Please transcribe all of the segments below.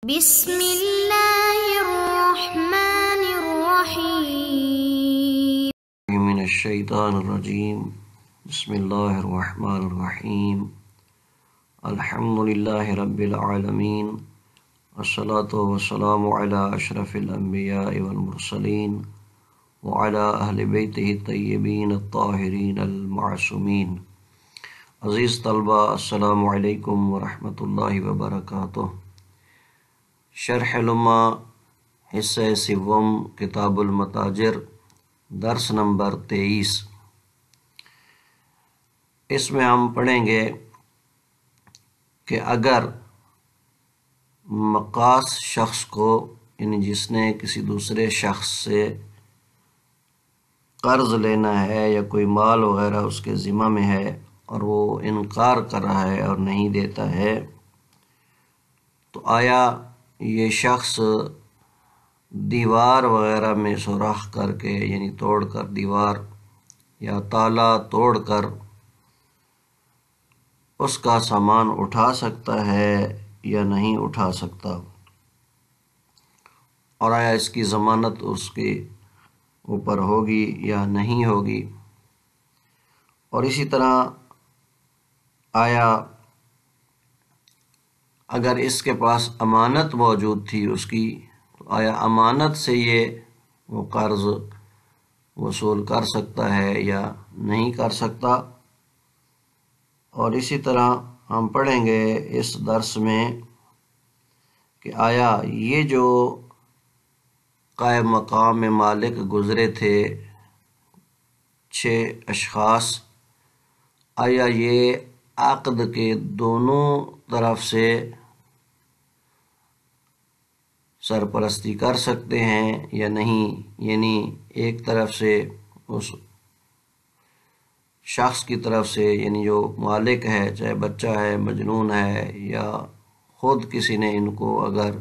بسم اللہ الرحمن الرحیم من الشیطان الرجیم بسم اللہ الرحمن الرحیم الحمدللہ رب العالمین والصلاة والسلام علی اشرف الانبیاء والمرسلین وعلی اہل بیتہ الطیبین الطاہرین المعصومین۔ عزیز طلبہ، السلام علیکم ورحمۃ اللہ وبرکاتہ۔ شرح لمہ حصہ سوم کتاب المتاجر، درس نمبر 23۔ اس میں ہم پڑھیں گے کہ اگر مقاص شخص کو، یعنی جس نے کسی دوسرے شخص سے قرض لینا ہے یا کوئی مال وغیرہ اس کے ذمہ میں ہے اور وہ انکار کر رہا ہے اور نہیں دیتا ہے، تو آیا یہ شخص دیوار وغیرہ میں سوراخ کر کے، یعنی توڑ کر دیوار یا تالا توڑ کر اس کا سامان اٹھا سکتا ہے یا نہیں اٹھا سکتا، اور آیا اس کی ضمانت اس کے اوپر ہوگی یا نہیں ہوگی، اور اسی طرح آیا اگر اس کے پاس امانت موجود تھی اس کی، تو آیا امانت سے وہ قرض وصول کر سکتا ہے یا نہیں کر سکتا۔ اور اسی طرح ہم پڑھیں گے اس درس میں کہ آیا یہ جو قائم مقام مالک گزرے تھے 6 اشخاص، آیا یہ عقد کے دونوں طرف سے سرپرستی کر سکتے ہیں یا نہیں، یعنی ایک طرف سے اس شخص کی طرف سے، یعنی جو مالک ہے، چاہے بچہ ہے، مجنون ہے، یا خود کسی نے ان کو اگر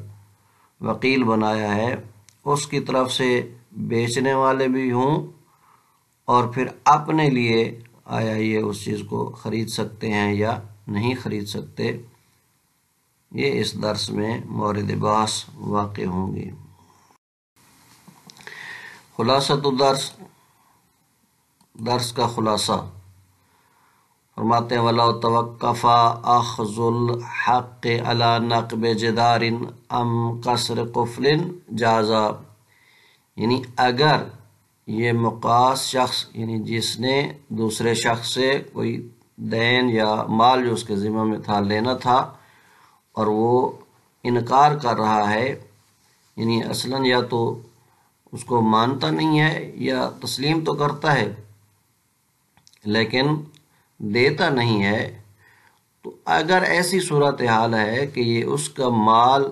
وکیل بنایا ہے، اس کی طرف سے بیچنے والے بھی ہوں، اور پھر اپنے لیے آیا یہ اس چیز کو خرید سکتے ہیں یا نہیں خرید سکتے، یہ اس درس میں مورد بحث واقع ہوں گی۔ خلاصۃ درس کا خلاصہ فرماتے ہیں وَلَوْ تَوَقَّفَ أَخْذُ الْحَقِّ عَلَى نَقْبِ جِدَارٍ أَمْ كَسْرِ قُفْلٍ جَازَ، یعنی اگر یہ مقاص شخص، یعنی جس نے دوسرے شخص سے کوئی دین یا مال جو اس کے ذمہ میں تھا لینا تھا، اور وہ انکار کر رہا ہے، یعنی اصلاً یا تو اس کو مانتا نہیں ہے یا تسلیم تو کرتا ہے لیکن دیتا نہیں ہے، تو اگر ایسی صورتحال ہے کہ یہ اس کا مال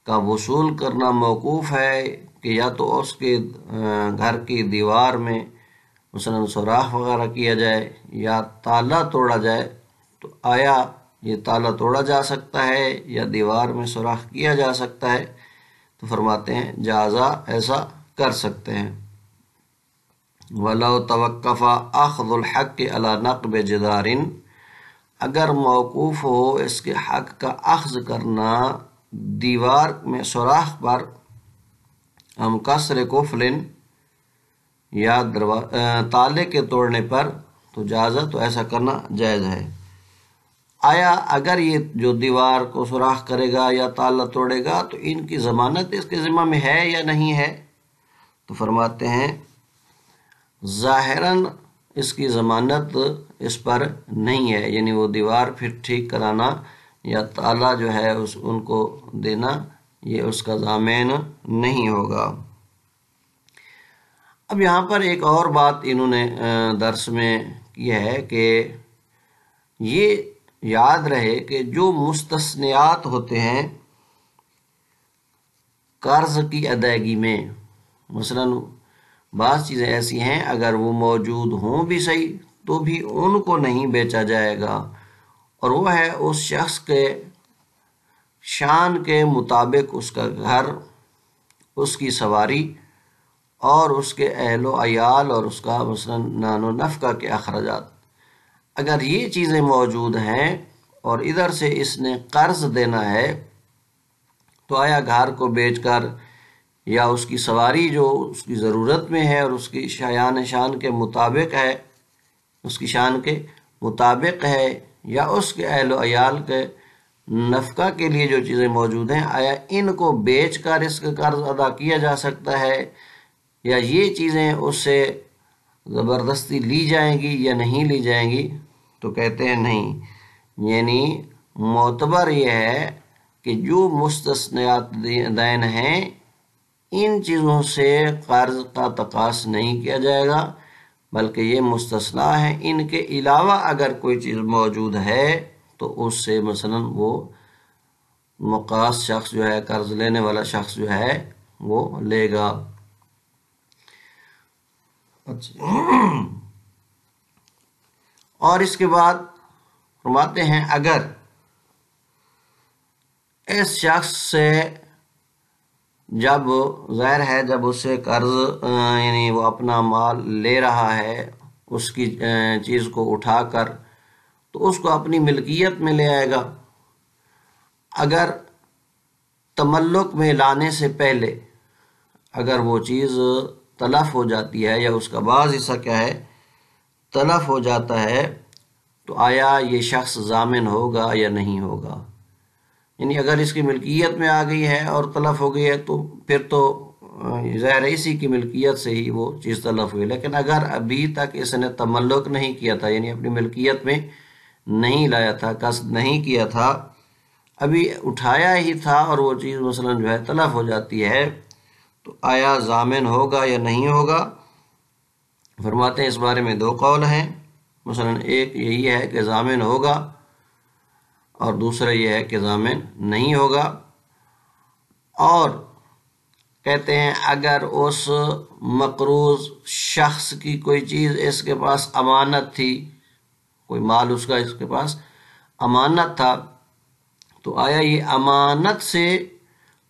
کا وصول کرنا موقوف ہے کہ یا تو اس کے گھر کی دیوار میں مثلاً سوراخ وغیرہ کیا جائے یا تالا توڑا جائے، تو آیا یہ تالا توڑا جا سکتا ہے یا دیوار میں سوراخ کیا جا سکتا ہے؟ تو فرماتے ہیں جازا، ایسا کر سکتے ہیں۔ وَلَوْ تَوَقَّفَ أَخْذُ الْحَقِّ عَلَى نَقْبِ جِدَارٍ، اگر موقوف ہو اس کے حق کا اخذ کرنا دیوار میں سوراخ پر، ہم کسر قفل یا تالے کے توڑنے پر، تو جازا، تو ایسا کرنا جائز ہے۔ آیا اگر یہ جو دیوار کو سوراخ کرے گا یا تالا توڑے گا تو ان کی ضمانت اس کے ذمہ میں ہے یا نہیں ہے؟ تو فرماتے ہیں ظاہراً اس کی ضمانت اس پر نہیں ہے، یعنی وہ دیوار پھر ٹھیک کرانا یا تالا جو ہے ان کو دینا، یہ اس کا ضامن نہیں ہوگا۔ اب یہاں پر ایک اور بات انہوں نے درس میں کی ہے کہ یہ یاد رہے کہ جو مستثنیات ہوتے ہیں قرض کی ادائیگی میں، مثلاً بعض چیزیں ایسی ہیں اگر وہ موجود ہوں بھی صحیح تو بھی ان کو نہیں بیچا جائے گا، اور وہ ہے اس شخص کے شان کے مطابق اس کا گھر، اس کی سواری اور اس کے اہل و عیال اور اس کا مثلاً نان و نفقہ کے اخراجات، اگر یہ چیزیں موجود ہیں اور ادھر سے اس نے قرض دینا ہے تو آیا گھر کو بیچ کر یا اس کی سواری جو اس کی ضرورت میں ہے اور اس کی شان کے مطابق ہے، اس کی شان کے مطابق ہے، یا اس کے اہل و عیال کے نفقہ کے لیے جو چیزیں موجود ہیں، آیا ان کو بیچ کر اس کا قرض ادا کیا جا سکتا ہے، یا یہ چیزیں اس سے زبردستی لی جائیں گی یا نہیں لی جائیں گی؟ تو کہتے ہیں نہیں، یعنی معتبر یہ ہے کہ جو مستثنیات دین ہیں ان چیزوں سے قرض کا تقاص نہیں کیا جائے گا، بلکہ یہ مستثنا ہے، ان کے علاوہ اگر کوئی چیز موجود ہے تو اس سے مثلا وہ مقاص شخص جو ہے، قرض لینے والا شخص جو ہے وہ لے گا۔ اور اس کے بعد فرماتے ہیں اگر اس شخص سے جب ظاہر ہے جب اس سے قرض یعنی وہ اپنا مال لے رہا ہے اس کی چیز کو اٹھا کر، تو اس کو اپنی ملکیت میں لے آئے گا۔ اگر تملک میں لانے سے پہلے اگر وہ چیز تلف ہو جاتی ہے یا اس کا بعض حصہ کیا ہے تلف ہو جاتا ہے، تو آیا یہ شخص ضامن ہوگا یا نہیں ہوگا؟ یعنی اگر اس کی ملکیت میں آ گئی ہے اور تلف ہو گئی ہے تو پھر تو ظاہر ہے اسی کی ملکیت سے ہی وہ چیز تلف ہوئی، لیکن اگر ابھی تک اس نے تملک نہیں کیا تھا، یعنی اپنی ملکیت میں نہیں لایا تھا، قصد نہیں کیا تھا، ابھی اٹھایا ہی تھا اور وہ چیز مثلا جو ہے تلف ہو جاتی ہے، تو آیا ضامن ہوگا یا نہیں ہوگا؟ فرماتے ہیں اس بارے میں دو قول ہیں، مثلا ایک یہی ہے کہ ضامن ہوگا اور دوسرا یہ ہے کہ ضامن نہیں ہوگا۔ اور کہتے ہیں اگر اس مقروض شخص کی کوئی چیز اس کے پاس امانت تھی، کوئی مال اس کا اس کے پاس امانت تھا، تو آیا یہ امانت سے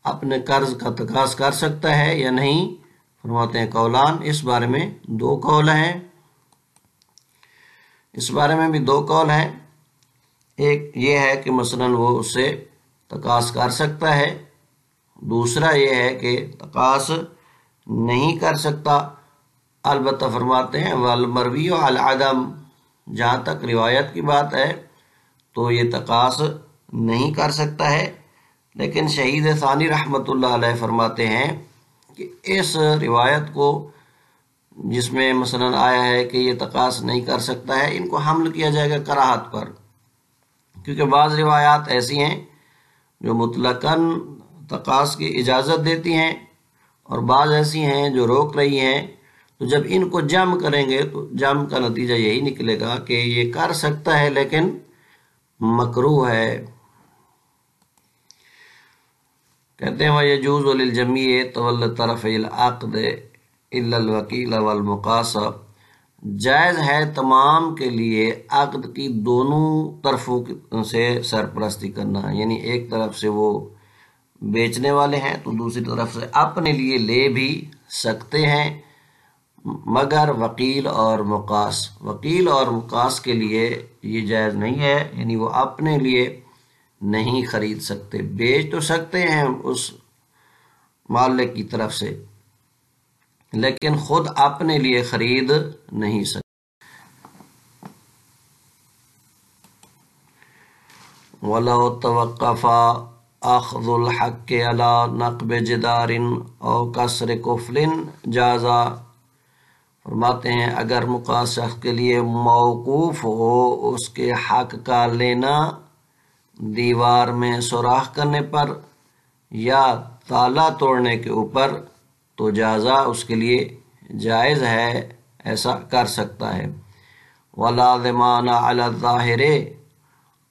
اپنے قرض کا تقاضا کر سکتا ہے یا نہیں؟ فرماتے ہیں قولان، اس بارے میں دو قول ہیں، اس بارے میں بھی دو قول ہیں۔ ایک یہ ہے کہ مثلا وہ اس سے تقاضا کر سکتا ہے، دوسرا یہ ہے کہ تقاضا نہیں کر سکتا۔ البتہ فرماتے ہیں والمروی علی العدم، جہاں تک روایت کی بات ہے تو یہ تقاضا نہیں کر سکتا ہے، لیکن شہید ثانی رحمۃ اللہ علیہ فرماتے ہیں کہ اس روایت کو جس میں مثلا آیا ہے کہ یہ تقاضا نہیں کر سکتا ہے، ان کو حمل کیا جائے گا کراہت پر، کیونکہ بعض روایات ایسی ہیں جو مطلقاً تقاضا کی اجازت دیتی ہیں اور بعض ایسی ہیں جو روک رہی ہیں، تو جب ان کو جمع کریں گے تو جمع کا نتیجہ یہی نکلے گا کہ یہ کر سکتا ہے لیکن مکروہ ہے۔ کہتے ہیں وَيَجُوزُ لِلْجَمِيعِ طَوَلَّ طَرَفَيِ الْعَقْدِ إِلَّا الْوَكِيلَ وَالْمُقَاسَ، جائز ہے تمام کے لیے عقد کی دونوں طرفوں سے سرپرستی کرنا، یعنی ایک طرف سے وہ بیچنے والے ہیں تو دوسری طرف سے اپنے لیے لے بھی سکتے ہیں، مگر وکیل اور مقاس، وکیل اور مقاس کے لیے یہ جائز نہیں ہے، یعنی وہ اپنے لیے نہیں خرید سکتے، بیچ تو سکتے ہیں اس مالک کی طرف سے لیکن خود اپنے لیے خرید نہیں سکتے۔ وَلَوْ تَوَقَّفَ أَخْذُ الْحَقِّ عَلَى نَقْبِ جِدَارٍ أَوْ كَسْرِ قُفْلٍ جَازَ، فرماتے ہیں اگر مقاص شخص کے لیے موقوف ہو اس کے حق کا لینا دیوار میں سوراخ کرنے پر یا تالا توڑنے کے اوپر، تو جازہ اس کے لیے جائز ہے، ایسا کر سکتا ہے۔ وَلَا ضِمَانَ عَلَى الظَّاهِرِ،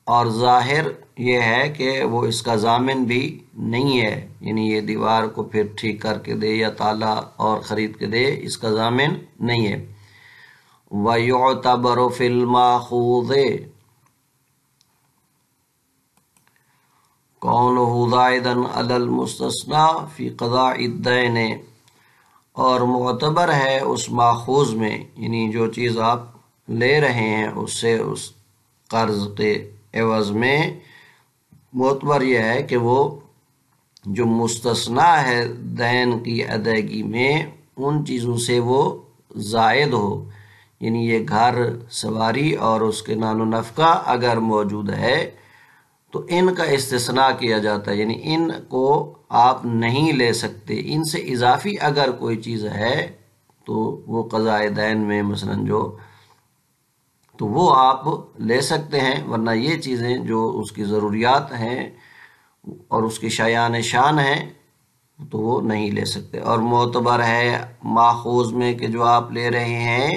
اور ظاہر یہ ہے کہ وہ اس کا ضامن بھی نہیں ہے، یعنی یہ دیوار کو پھر ٹھیک کر کے دے یا تالا اور خرید کے دے، اس کا ضامن نہیں ہے۔ وَيُعْتَبَرُ فِي الْمَأْخُوذِ قَوْلُهُ زَائِدًا عَلَى الْمُسْتَثْنَى فِي قَضَاءِ الدَّيْنِ، اور معتبر ہے اس ماخوذ میں، یعنی جو چیز آپ لے رہے ہیں اس سے اس قرض کے عوض میں، معتبر یہ ہے کہ وہ جو مستثنا ہے دین کی ادائیگی میں ان چیزوں سے وہ زائد ہو، یعنی یہ گھر سواری اور اس کے نان و نفقہ اگر موجود ہے تو ان کا استثناء کیا جاتا ہے، یعنی ان کو آپ نہیں لے سکتے، ان سے اضافی اگر کوئی چیز ہے تو وہ قضاء دین میں مثلا تو وہ آپ لے سکتے ہیں، ورنہ یہ چیزیں جو اس کی ضروریات ہیں اور اس کی شایان شان ہیں تو وہ نہیں لے سکتے۔ اور معتبر ہے ماخوذ میں کہ جو آپ لے رہے ہیں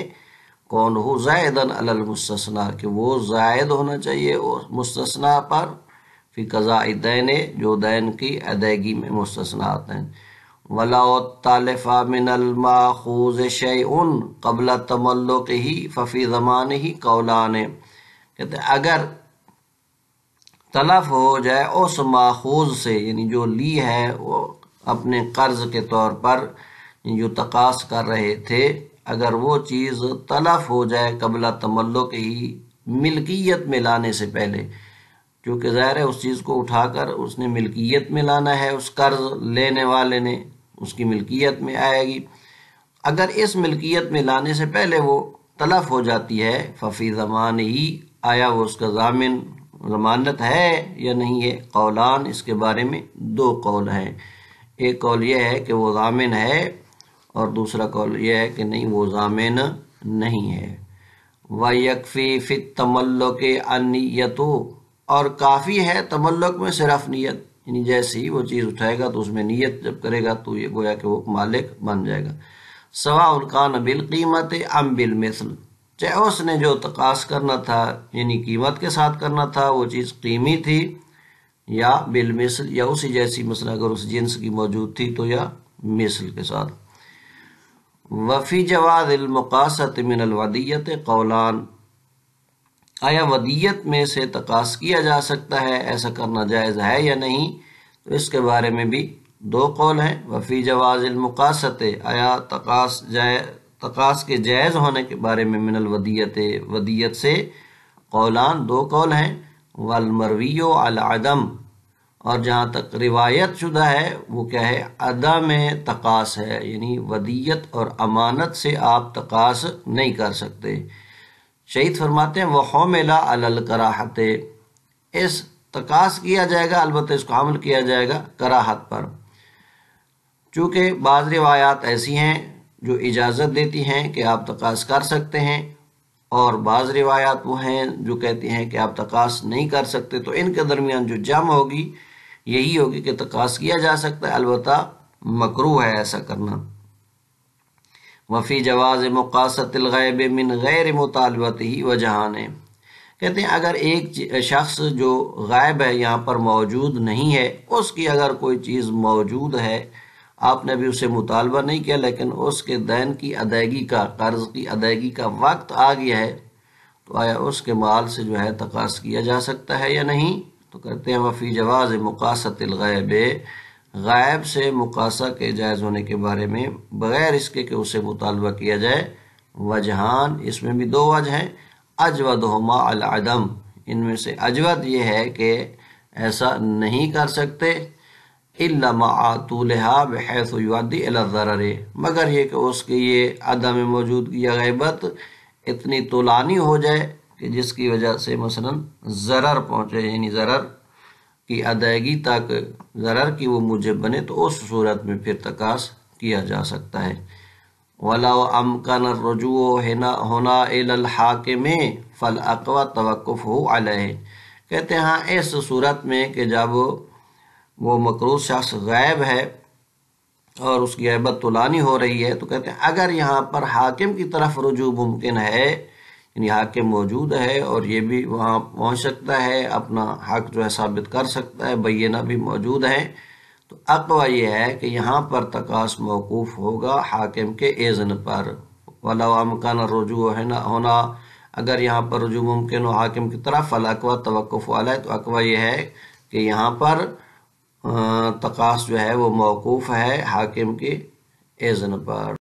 کون ہو زائدن علی المستثنیٰ، کہ وہ زائد ہونا چاہیے اور مستثنیٰ پر فی قضاء دین، جو دین کی ادائیگی میں مستثنات ہیں۔ وَلَوْ تَلَفَ مِنَ الْمَأْخُوذِ شَيْءٌ قَبْلَ تَمَلُّقِهِ فَفِي ضَمَانِهِ قَوْلَانِ، کہتے ہیں اگر تلف ہو جائے اس ماخوذ سے، یعنی جو لی ہے وہ اپنے قرض کے طور پر جو تقاص کر رہے تھے، اگر وہ چیز تلف ہو جائے قبل تملک ہی، ملکیت میں لانے سے پہلے، کیونکہ ظاہر ہے اس چیز کو اٹھا کر اس نے ملکیت میں لانا ہے، اس قرض لینے والے نے اس کی ملکیت میں آئے گی، اگر اس ملکیت میں لانے سے پہلے وہ تلف ہو جاتی ہے ففی زمان ہی، آیا وہ اس کا ضامن ضمانت ہے یا نہیں ہے؟ قولان، اس کے بارے میں دو قول ہیں، ایک قول یہ ہے کہ وہ ضامن ہے اور دوسرا قول یہ ہے کہ نہیں وہ ضامن نہیں ہے۔ وَيَكْفِي فِي التَّمَلُّقِ النِّيَّةُ، اور کافی ہے تملک میں صرف نیت، یعنی جیسے ہی وہ چیز اٹھائے گا تو اس میں نیت جب کرے گا تو یہ گویا کہ وہ مالک بن جائے گا۔ سواء کان بالقیمت ام بالمثل، چاہے اس نے جو تقاص کرنا تھا یعنی قیمت کے ساتھ کرنا تھا وہ چیز قیمی تھی، یا بالمثل، یا اسی جیسی مثلا اگر اس جنس کی موجود تھی تو یا مثل کے ساتھ۔ وفی جواز المقاصۃ من الودیۃ قولان، آیا ودیت میں سے تقاص کیا جا سکتا ہے، ایسا کرنا جائز ہے یا نہیں؟ تو اس کے بارے میں بھی دو قول ہیں۔ وفی جواز المقاصۃ، آیا تقاص کے جائز ہونے کے بارے میں من الودیت، ودیت سے قولان، دو قول ہیں۔ والمروی علی عدم، اور جہاں تک روایت شدہ ہے وہ کیا ہے؟ عدم تقاص ہے، یعنی ودیت اور امانت سے آپ تقاص نہیں کر سکتے۔ شہید فرماتے ہیں وَحُمِلَ عَلَى الْكَرَاحَةِ، اس تقاص کیا جائے گا، البتہ اس کو حمل کیا جائے گا کراہت پر، چونکہ بعض روایات ایسی ہیں جو اجازت دیتی ہیں کہ آپ تقاص کر سکتے ہیں، اور بعض روایات وہ ہیں جو کہتی ہیں کہ آپ تقاص نہیں کر سکتے، تو ان کے درمیان جو جمع ہوگی یہی ہوگی کہ تقاص کیا جا سکتا ہے، البتہ مکروہ ہے ایسا کرنا۔ وفی جواز مقاصۃ الغیب من غیر مطالبتہ وجہان، کہتے ہیں اگر ایک شخص جو غائب ہے یہاں پر موجود نہیں ہے، اس کی اگر کوئی چیز موجود ہے، آپ نے بھی اسے مطالبہ نہیں کیا، لیکن اس کے دین کی ادائیگی کا، قرض کی ادائیگی کا وقت آ گیا ہے، تو آیا اس کے مال سے جو ہے تقاص کیا جا سکتا ہے یا نہیں؟ تو کہتے ہیں وفی جواز مقاصۃ الغیب، غائب سے مقاصہ کے جائز ہونے کے بارے میں بغیر اس کے کہ اسے مطالبہ کیا جائے وجہان، اس میں بھی دو وجہ ہیں۔ اجودہما العدم، ان میں سے اجود یہ ہے کہ ایسا نہیں کر سکتے، الا مع طولھا بحیث یؤدی الی الضرر، مگر یہ کہ اس کی یہ عدم موجودگی یا غیبت اتنی طولانی ہو جائے کہ جس کی وجہ سے مثلا ضرر پہنچے، یعنی ضرر کی ادائیگی تک ضرر کی وہ موجب بنے، تو اس صورت میں پھر تقاص کیا جا سکتا ہے۔ وَلَوْ أَمْكَنَ الرُّجُوعُ هُنَا إِلَى الْحَاكِمِ فَالْأَقْوَى تَوَقُّفُهُ عَلَيْهِ، کہتے ہیں ہاں اس صورت میں کہ جب وہ مقروض شخص غائب ہے اور اس کی غیبت طولانی ہو رہی ہے، تو کہتے ہیں اگر یہاں پر حاکم کی طرف رجوع ممکن ہے، یعنی حاکم موجود ہے اور یہ بھی وہاں پہنچ سکتا ہے، اپنا حق جو ہے ثابت کر سکتا ہے، بینہ بھی موجود ہے، تو اقوی یہ ہے کہ یہاں پر تقاص موقوف ہوگا حاکم کے اذن پر۔ وَلَوْ أَمْكَنَ الرُّجُوعُ هُنَا، اگر یہاں پر رجوع ممکن ہو حاکم کی طرف، فَالْأَقْوَى تَوَقُّفُ عَلَيْهِ، تو اقوی یہ ہے کہ یہاں پر تقاص جو ہے وہ موقوف ہے حاکم کے اذن پر۔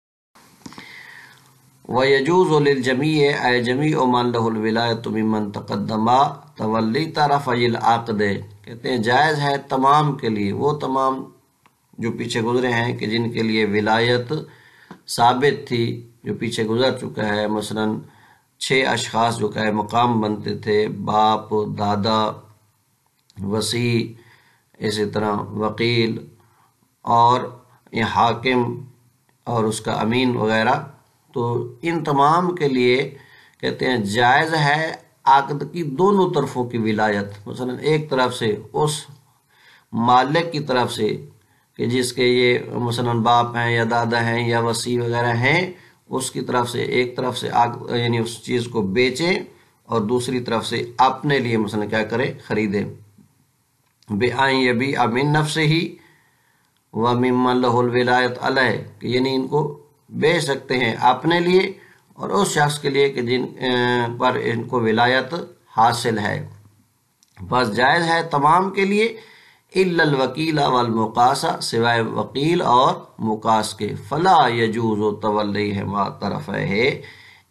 وَيَجُوزُ لِلْجَمِيعِ أَيْ جَمِيعُ مَنْ لَهُ الْوِلَایَةُ مِمَّنْ تَقَدَّمَ تَوَلِّی طَرَفَیِ الْعَقْدِ، کہتے ہیں جائز ہے تمام کے لیے، وہ تمام جو پیچھے گزرے ہیں کہ جن کے لیے ولایت ثابت تھی، جو پیچھے گزر چکا ہے، مثلا 6 اشخاص جو کہ مقام بنتے تھے، باپ، دادا، وصی، اسی طرح وکیل اور یہ حاکم اور اس کا امین وغیرہ، تو ان تمام کے لیے کہتے ہیں جائز ہے عقد کی دونوں طرفوں کی ولایت، مثلا ایک طرف سے اس مالک کی طرف سے کہ جس کے یہ مثلا باپ ہیں یا دادا ہیں یا وصی وغیرہ ہیں، اس کی طرف سے ایک طرف سے یعنی اس چیز کو بیچیں اور دوسری طرف سے اپنے لیے مثلا کیا کرے، خریدے، بِأَنْ يَبِيعَ مِنْ نَفْسِهِ وَمِمَّنْ لَهُ الْوِلَایَةُ عَلَیْهِ، کہ یعنی ان کو بیچ سکتے ہیں اپنے لیے اور اس شخص کے لیے کہ جن پر ان کو ولایت حاصل ہے، بس جائز ہے تمام کے لیے، الا الوکیل والمقاص، سوائے وکیل اور مقاص کے، فلا یجوز تولیہما طرفیہ،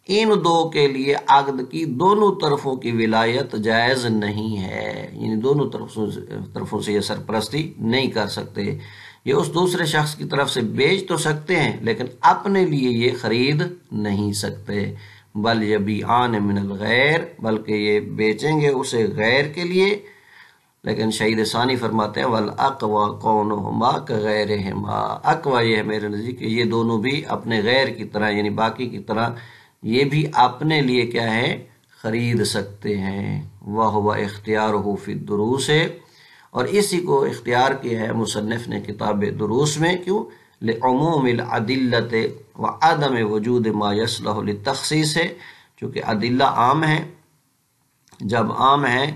ان دو کے لیے عقد کی دونوں طرفوں کی ولایت جائز نہیں ہے، یعنی دونوں طرفوں سے یہ سرپرستی نہیں کر سکتے، یہ اس دوسرے شخص کی طرف سے بیچ تو سکتے ہیں لیکن اپنے لیے یہ خرید نہیں سکتے، بل یبیعان من الغیر، بلکہ یہ بیچیں گے اسے غیر کے لیے، لیکن شہید ثانی فرماتے ہیں والاقوی کونہما کغیرہما، اقوی یہ ہے میرے نزدیک کہ یہ دونوں بھی اپنے غیر کی طرح یعنی باقی کی طرح یہ بھی اپنے لیے کیا ہے، خرید سکتے ہیں، وہو اختیارہ فی الدروس، اور اسی کو اختیار کیا ہے مصنف نے کتاب دروس میں، کیوں؟ لعموم الادلۃ وعدم وجود ما یصلح للتخصیص، ہے چونکہ ادلہ عام ہیں، جب عام ہیں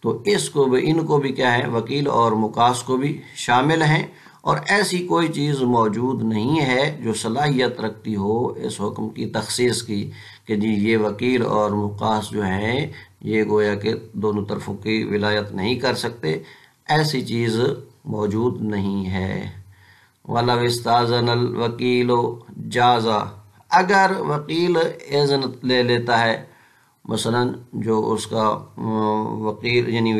تو اس کو بھی ان کو بھی کیا ہے، وکیل اور مقاص کو بھی شامل ہیں، اور ایسی کوئی چیز موجود نہیں ہے جو صلاحیت رکھتی ہو اس حکم کی تخصیص کی کہ جی یہ وکیل اور مقاص جو ہیں یہ گویا کہ دونوں طرفوں کی ولایت نہیں کر سکتے، ایسی چیز موجود نہیں ہے۔ وَلَوْ اسْتَأْذَنَ الْوَكِيلُ جَازَ، اگر وکیل اذن لے لیتا ہے، مثلا جو اس کا وکیل یعنی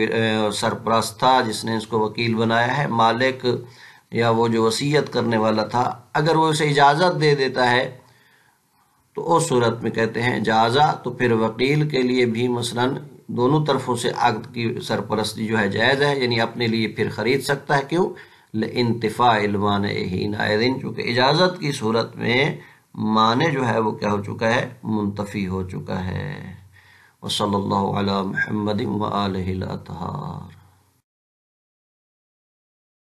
سرپرست تھا جس نے اس کو وکیل بنایا ہے، مالک یا وہ جو وصیت کرنے والا تھا، اگر وہ اسے اجازت دے دیتا ہے تو اس صورت میں کہتے ہیں جازہ، تو پھر وکیل کے لیے بھی مثلا دونوں طرفوں سے عقد کی سرپرستی جو ہے جائز ہے، یعنی اپنے لیے پھر خرید سکتا ہے، کیوں؟ لانتفاء المانع حینئذ، چونکہ اجازت کی صورت میں مانع جو ہے وہ کیا ہو چکا ہے، منتفی ہو چکا ہے۔ وصلی اللہ علی محمد وآلہ الاطہار۔